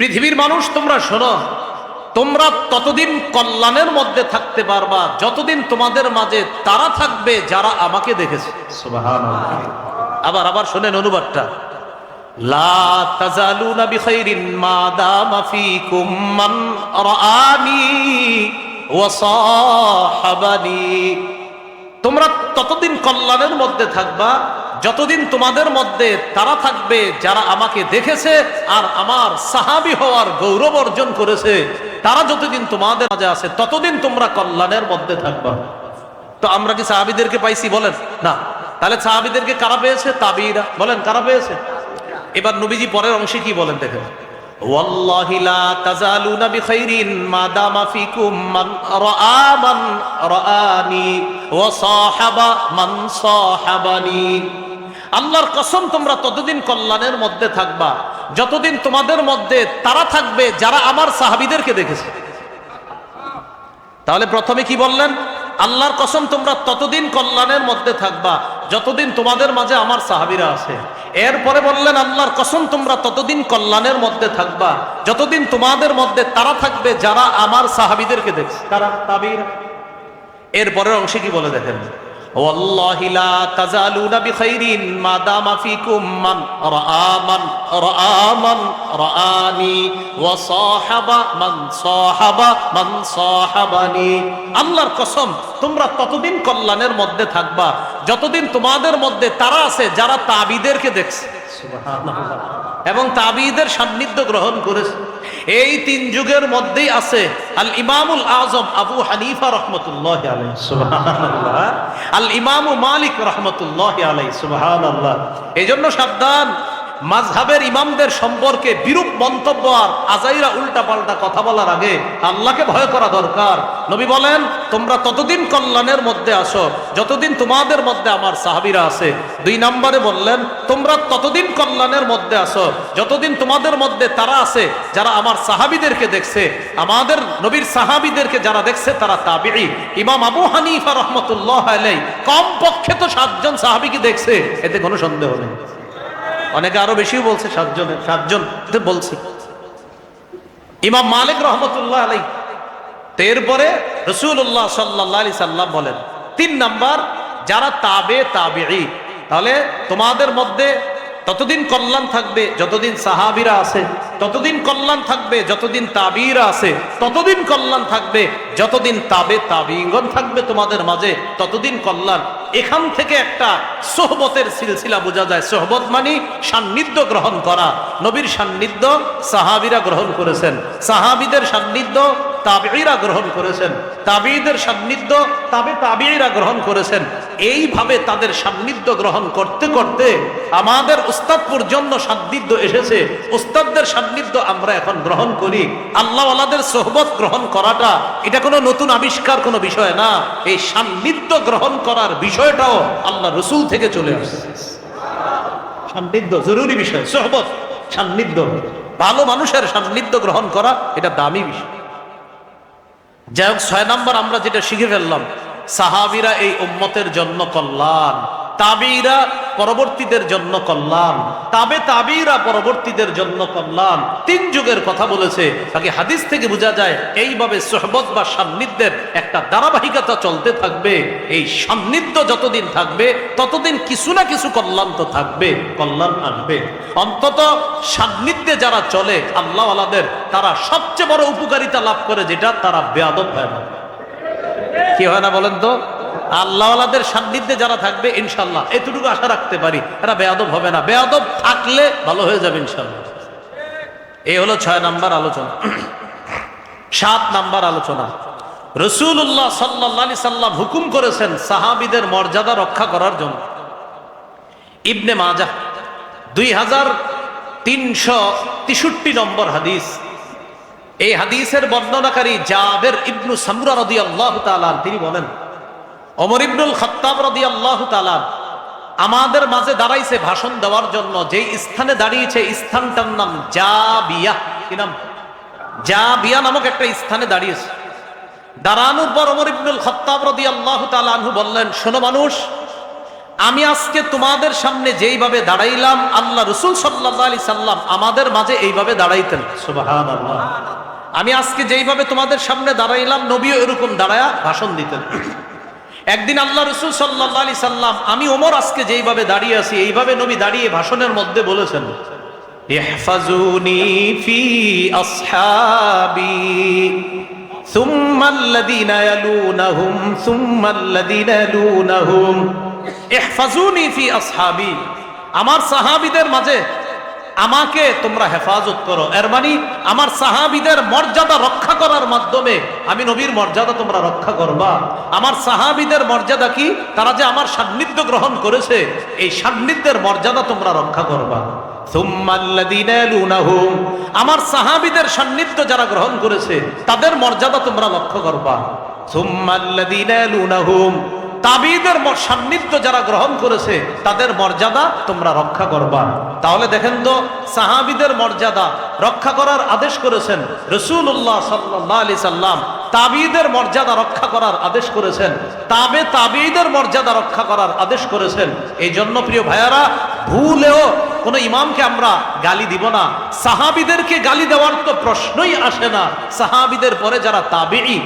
পৃথিবীর মানুষ তোমরা শোনো, তোমরা ততদিন কল্যাণের মধ্যে থাকতে পারবা যতদিন তোমাদের মাঝে তারা থাকবে যারা আমাকে দেখেছে। সুবহানাল্লাহ। আবার শোনেন অনুবাদটা, লা তাজালুনা বিখাইরিন মা দামা ফীকুম মান রাআনি ওয়া সাহাবানি। তোমরা ততদিন কল্যাণের মধ্যে থাকবা যতদিন তোমাদের মধ্যে তারা থাকবে যারা আমাকে দেখেছে আর আমার সাহাবী হওয়ার গৌরব অর্জন করেছে। তারা যতদিন তোমাদের মাঝে আছে ততদিন তোমরা কল্যাণের মধ্যে থাকবা। তো আমরা কি সাহাবীদেরকে পাইছি? বলেন না। তাহলে সাহাবীদেরকে কারা পেয়েছে? তাবিঈরা। বলেন কারা পেয়েছে? এবার নবীজি পরের অংশে কি বলেন দেখেন, ওয়াল্লাহি লা তাজালুনা বিখাইরিন মা দামা ফীকুম মান রাআনি ওয়া সাহাবা মান সাহাবানি। আল্লাহর কসম, তোমরা ততদিন কল্যাণের মধ্যে থাকবা যতদিন তোমাদের মধ্যে তারা থাকবে যারা আমার সাহাবীদেরকে দেখেছে। তাহলে প্রথমে কি বললেন? আল্লাহর কসম, তোমরা ততদিন কল্যাণের মধ্যে থাকবা যতদিন তোমাদের মাঝে আমার সাহাবীরা আছে। এরপরে বললেন আল্লাহর কসম, তোমরা ততদিন কল্যাণের মধ্যে থাকবা যতদিন তোমাদের মধ্যে তারা থাকবে যারা আমার সাহাবীদেরকে দেখছে। তারা তাবিঈরা। এরপরের অংশে কি বলে দেখেন, ওয়াল্লাহি লা তাজালুনা বিখাইরিন মা দামা ফীকুম মান রাআনি ওয়া সাহাবা মান সাহাবানি। আল্লাহর কসম, তোমরা ততদিন কল্যাণের মধ্যে থাকবা যতদিন তোমাদের মধ্যে তারা আছে যারা তাবিঈদেরকে দেখছে। সুবহানাল্লাহ। এবং তাবিঈদের সান্নিধ্য গ্রহণ করেছে। এই তিন যুগের মধ্যেই আছে আল ইমামুল আযম আবু হানিফা রাহমাতুল্লাহি আলাইহি। সুবহানাল্লাহ। আল ইমাম মালিক রাহমাতুল্লাহি আলাইহি। সুবহানাল্লাহ। এজন্য সাবধান, মাযহাবের ইমামদের সম্পর্কে বিরূপ মন্তব্য আর আজাইরা উল্টাপাল্টা কথা বলার আগে আল্লাহকে ভয় করা দরকার। নবী বলেন, তোমরা ততদিন কল্যাণের মধ্যে আসো যতদিন তোমাদের মধ্যে আমার সাহাবীরা আছে। দুই নম্বরে বললেন, তোমরা ততদিন কল্যাণের মধ্যে আসো যতদিন তোমাদের মধ্যে তারা আছে যারা আমার সাহাবীদেরকে দেখছে। আমাদের নবীর সাহাবীদেরকে যারা দেখছে তারা তাবিঈ। ইমাম আবু হানিফা রাহমাতুল্লাহ আলাইহি কমপক্ষে তো 7 জন সাহাবীকে দেখছে, এতে কোনো সন্দেহ নেই। অনেকে আরো বেশি বলছে, 7 জন বলছে। ইমাম মালিক রহমতুল্লাহ আলাইহি। এরপরে রাসূলুল্লাহ সাল্লাল্লাহু আলাইহি সাল্লাম বলেন 3 নাম্বার, যারা তাবিঈ। তাহলে তোমাদের মধ্যে ততদিন কল্যাণ থাকবে যতদিন সাহাবীরা আছে, ততদিন কল্যাণ থাকবে যতদিন তাবিঈরা আছে, ততদিন কল্যাণ থাকবে যতদিন তাবিঈগণ থাকবে তোমাদের মাঝে, ততদিন কল্যাণ। এখান থেকে একটা সোহবতের সিলসিলা বোঝা যায়। সোহবত মানে সান্নিধ্য গ্রহণ করা। নবীর সান্নিধ্য সাহাবীরা গ্রহণ করেছেন, সাহাবীদের সান্নিধ্য তাবিঈরা গ্রহণ করেছেন, তাবিঈদের সান্নিধ্য তাবিঈরা গ্রহণ করেছেন। এইভাবে তাদের সান্নিধ্য গ্রহণ করতে করতে আমাদের উস্তাদ পর্যন্ত সান্নিধ্য এসেছে। উস্তাদদের সান্নিধ্য আমরা এখন গ্রহণ করি। আল্লাহওয়ালাদের সোহবত গ্রহণ করাটা এটা কোনো নতুন আবিষ্কার, কোনো বিষয় না। এই সান্নিধ্য গ্রহণ করার বিষয়টাও আল্লাহ রাসূল থেকে চলে আসছে। সান্নিধ্য জরুরি বিষয়, সোহবত, সান্নিধ্য, ভালো মানুষের সান্নিধ্য গ্রহণ করা এটা দামি বিষয়। যাই হোক, 6 নাম্বার আমরা যেটা শিখে ফেললাম, সাহাবীরা এই উম্মতের জন্য কল্যাণ, তাবিঈরা পরবর্তীদের জন্য কল্যাণ, তাবিঈরা পরবর্তীদের জন্য কল্যাণ। 3 যুগের কথা বলেছে। আগে হাদিস থেকে বোঝা যায় এইভাবে সোহবত বা সান্নিধ্যের একটা ধারাবাহিকতা চলতে থাকবে। এই সান্নিধ্য যতদিন থাকবে ততদিন কিছু না কিছু কল্যাণ তো থাকবে, কল্যাণ আসবে। অন্তত সান্নিধ্যে যারা চলে আল্লাহওয়ালাদের, তারা সবচেয়ে বড় উপকারিতা লাভ করে যেটা, তারা বেয়াদব হয় না। কি হয় না বলেন তো? আল্লাহওয়ালাদের সান্নিধ্যে যারা থাকবে ইনশাল্লাহ এতটুকু আশা রাখতে পারি, এরা বেয়াদব হবে না। বেয়াদব থাকলে ভালো হয়ে যাবে ইনশাল্লাহ। এই হলো 6 নাম্বার আলোচনা। 7 নাম্বার আলোচনা, রাসূলুল্লাহ সাল্লাল্লাহু আলাইহি সাল্লাম হুকুম করেছেন সাহাবীদের মর্যাদা রক্ষা করার জন্য। ইবনে মাজাহ 2363 নম্বর হাদিস। এই হাদিসের বর্ণনাকারী জাবের ইবনু সামরা রাদিয়াল্লাহু তাআলা তিনি বলেন, ওমর ইবনুল খাত্তাব রাদিয়াল্লাহু তাআলা আমাদের মাঝে দাঁড়াইছে ভাষণ দেওয়ার জন্য। যেই স্থানে দাঁড়িয়েছে স্থানটার নাম জাবিয়া। কি নাম? জাবিয়া নামক একটা স্থানে দাঁড়িয়েছে। দাঁড়ানোর পর ওমর ইবনুল খাত্তাব রাদিয়াল্লাহু তাআলা আনহু বললেন, শোনো মানুষ, আমি আজকে তোমাদের সামনে যেইভাবে দাঁড়াইলাম, আল্লাহ রসুল সাল্লাল্লাহু আলাইহি সাল্লাম আমাদের মাঝে এইভাবে দাঁড়াইতেন। সুবহানাল্লাহ। আমি আজকে যেইভাবে তোমাদের সামনে দাঁড়াইলাম, নবীও এরকম দাঁড়ায়া ভাষণ দিতেন। একদিন আল্লাহ রসুল সাল্লাল্লাহু আলাইহি সাল্লাম, আমি ওমর আজকে যেইভাবে দাঁড়িয়ে আছি, এইভাবে নবী দাঁড়িয়ে ভাষণের মধ্যে বলেছেন, ইহফাজুনি ফি আসহাবি সুম্মা আল্লাযীনা ইয়ালুনাহুম সুম্মা আল্লাযীনা ইয়ালুনাহুম। ইহফাজুনি ফি আসহাবি, আমার সাহাবীদের মাঝে আমাকে তোমরা হেফাজত করো। এর মানে আমার সাহাবীদের মর্যাদা রক্ষা করার মাধ্যমে আমি নবীর মর্যাদা তোমরা রক্ষা করবা। আমার সাহাবীদের মর্যাদা কি? তারা যে আমার সান্নিধ্য গ্রহণ করেছে, এই সান্নিধ্যের মর্যাদা তোমরা রক্ষা করবা। সুম্মা আল্লাযীনা ইয়ালুনাহুম, আমার সাহাবীদের সান্নিধ্য যারা গ্রহণ করেছে তাদের মর্যাদা তোমরা লক্ষ্য করবা। সুম্মা আল্লাযীনা ইয়ালুনাহুম, তাবিদের সান্নিধ্য যারা গ্রহণ করেছে তাদের মর্যাদা তোমরা রক্ষা করবা। তাহলে দেখেন তো, সাহাবীদের মর্যাদা রক্ষা করার আদেশ করেছেন রাসূলুল্লাহ সাল্লাল্লাহু আলাইহি সাল্লাম, তাবিদের মর্যাদা রক্ষা করার আদেশ করেছেন, তাবিদের মর্যাদা রক্ষা করার আদেশ করেছেন। এই জন্য প্রিয় ভাইয়ারা, ভুলেও কোন ইমামকে আমরা গালি দিব না। সাহাবীদেরকে গালি দেওয়ার তো প্রশ্নই আসে না। সাহাবীদের পরে যারা তাবিঈ,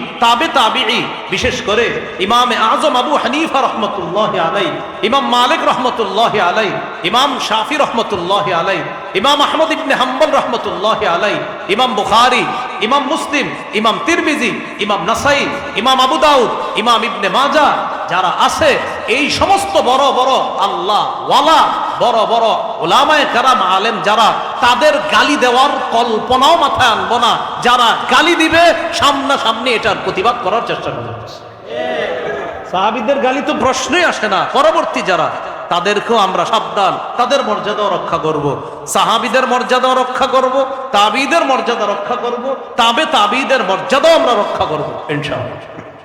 তাবিঈ, বিশেষ করে ইমামে আজম আবু হানিফা রহমতুল্লাহি আলাইহি, ইমাম মালিক রহমতুল্লাহি আলাইহি, ইমাম শাফি রহমতুল্লাহি আলাইহি, ইমাম আহমদ ইবনে হাম্বল রহমতুল্লাহি আলাইহি, ইমাম বুখারী, ইমাম মুসলিম, ইমাম তিরমিজি, ইমাম নাসাই, ইমাম আবু দাউদ, ইমাম ইবনে মাজাহ, যারা আছে এই সমস্ত বড় বড় আল্লাহ ওয়ালা, বড় বড় উলামায়ে কেরাম, আলেম যারা, তাদের গালি দেওয়ার কল্পনাও মাথায় আনবো না। যারা গালি দিবে সামনাসামনি এটার প্রতিবাদ করার চেষ্টা করবে। সাহাবীদের গালি তো প্রশ্নই আসে না। পরবর্তী যারা, তাদেরকেও আমরা সাবধান, তাদের মর্যাদাও রক্ষা করব। সাহাবীদের মর্যাদাও রক্ষা করব, তাবিদের মর্যাদা রক্ষা করব, তাবিদের মর্যাদাও আমরা রক্ষা করব ইনশাআল্লাহ।